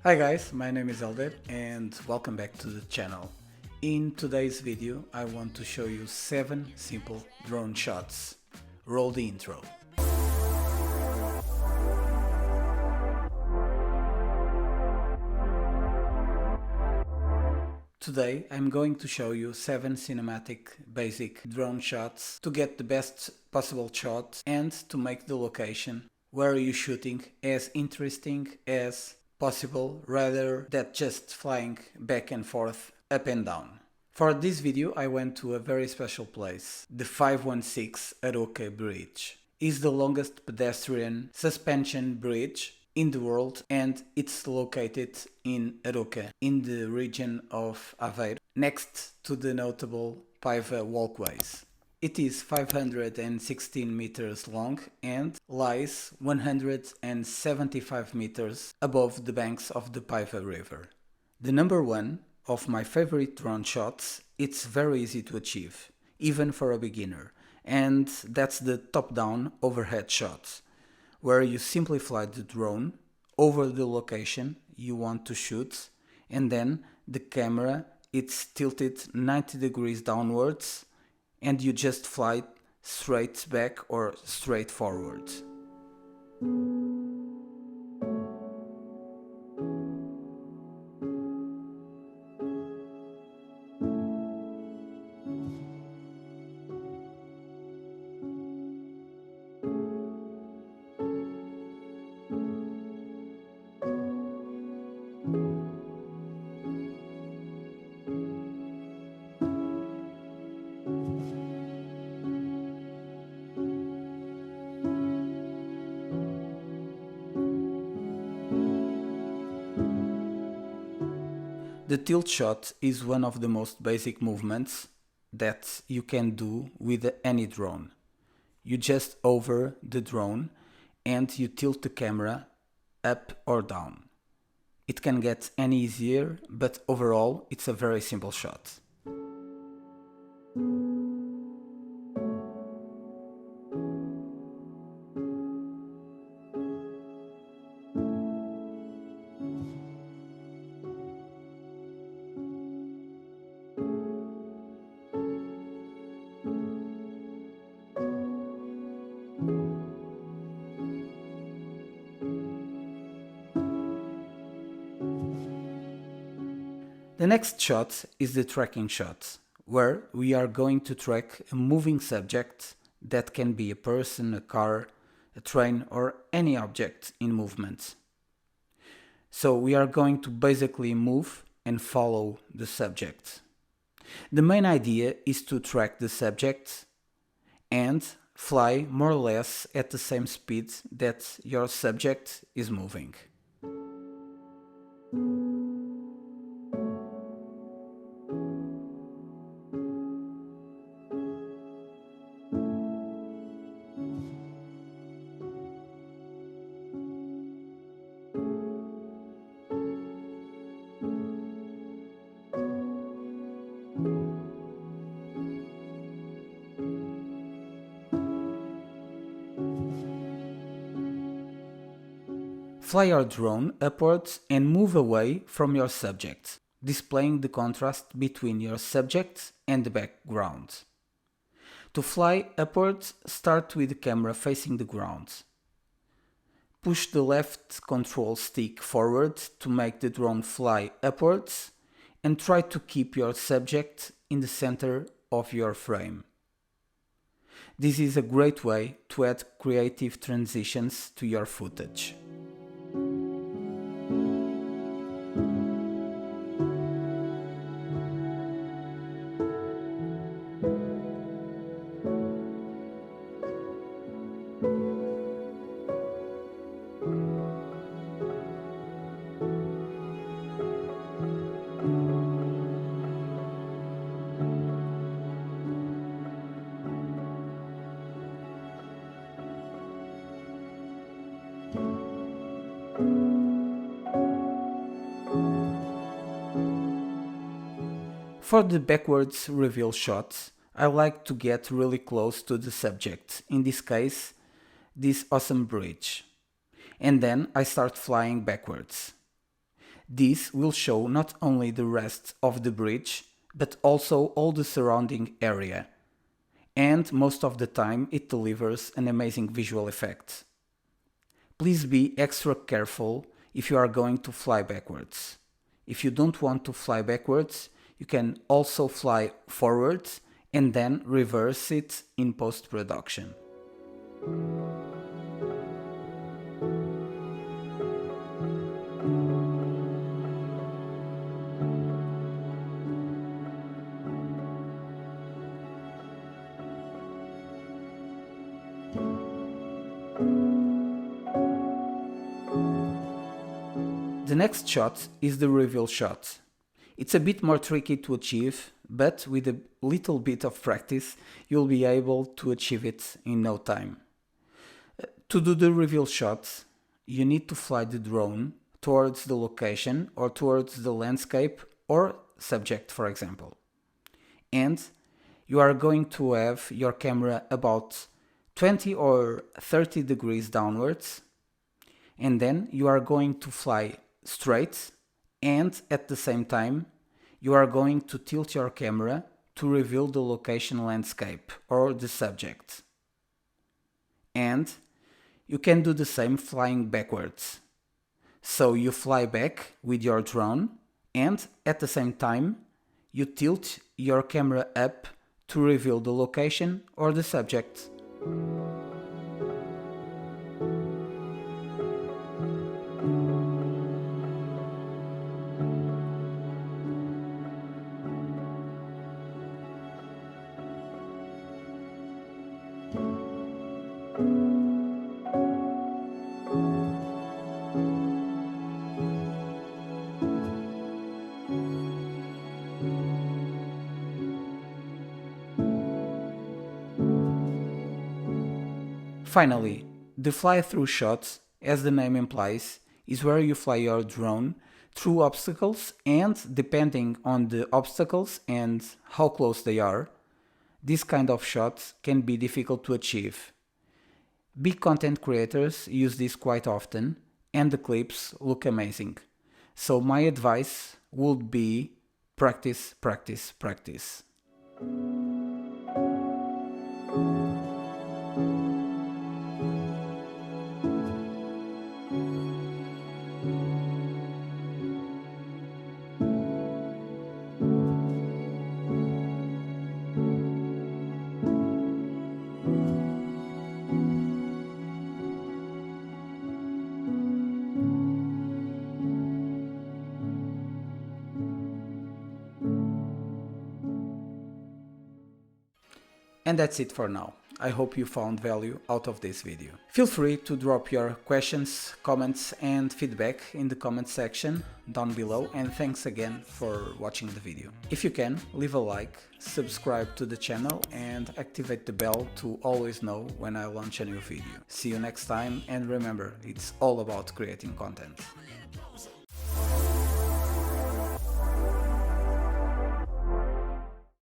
Hi guys, my name is Alder and welcome back to the channel. In today's video I want to show you 7 simple drone shots. Roll the intro. Today I'm going to show you 7 cinematic basic drone shots to get the best possible shot and to make the location where you're shooting as interesting as possible rather than just flying back and forth, up and down. For this video I went to a very special place, the 516 Aroca Bridge. It's the longest pedestrian suspension bridge in the world and it's located in Aroca, in the region of Aveiro, next to the notable Paiva walkways. It is 516 meters long and lies 175 meters above the banks of the Paiva River. The number one of my favorite drone shots, it's very easy to achieve, even for a beginner, and that's the top-down overhead shot, where you simply fly the drone over the location you want to shoot, and then the camera it's tilted 90 degrees downwards and you just fly straight back or straight forward. The tilt shot is one of the most basic movements that you can do with any drone. You just hover the drone and you tilt the camera up or down. It can get any easier, but overall it's a very simple shot. The next shot is the tracking shot, where we are going to track a moving subject that can be a person, a car, a train or any object in movement. So we are going to basically move and follow the subject. The main idea is to track the subject and fly more or less at the same speed that your subject is moving. Fly your drone upwards and move away from your subject, displaying the contrast between your subject and the background. To fly upwards, start with the camera facing the ground. Push the left control stick forward to make the drone fly upwards and try to keep your subject in the center of your frame. This is a great way to add creative transitions to your footage. For the backwards reveal shots, I like to get really close to the subject, in this case, this awesome bridge. And then I start flying backwards. This will show not only the rest of the bridge, but also all the surrounding area. And most of the time it delivers an amazing visual effect. Please be extra careful if you are going to fly backwards. If you don't want to fly backwards, you can also fly forwards and then reverse it in post-production. The next shot is the reveal shot. It's a bit more tricky to achieve, but with a little bit of practice you'll be able to achieve it in no time. To do the reveal shot, you need to fly the drone towards the location or towards the landscape or subject, for example. And you are going to have your camera about 20 or 30 degrees downwards, and then you are going to fly straight, and at the same time you are going to tilt your camera to reveal the location landscape or the subject. And you can do the same flying backwards. So you fly back with your drone and at the same time you tilt your camera up to reveal the location or the subject. Finally, the fly-through shot, as the name implies, is where you fly your drone through obstacles, and depending on the obstacles and how close they are, this kind of shot can be difficult to achieve. Big content creators use this quite often and the clips look amazing. So my advice would be practice, practice, practice. And that's it for now. I hope you found value out of this video. Feel free to drop your questions, comments and feedback in the comment section down below, and thanks again for watching the video. If you can, leave a like, subscribe to the channel and activate the bell to always know when I launch a new video. See you next time, and remember, it's all about creating content.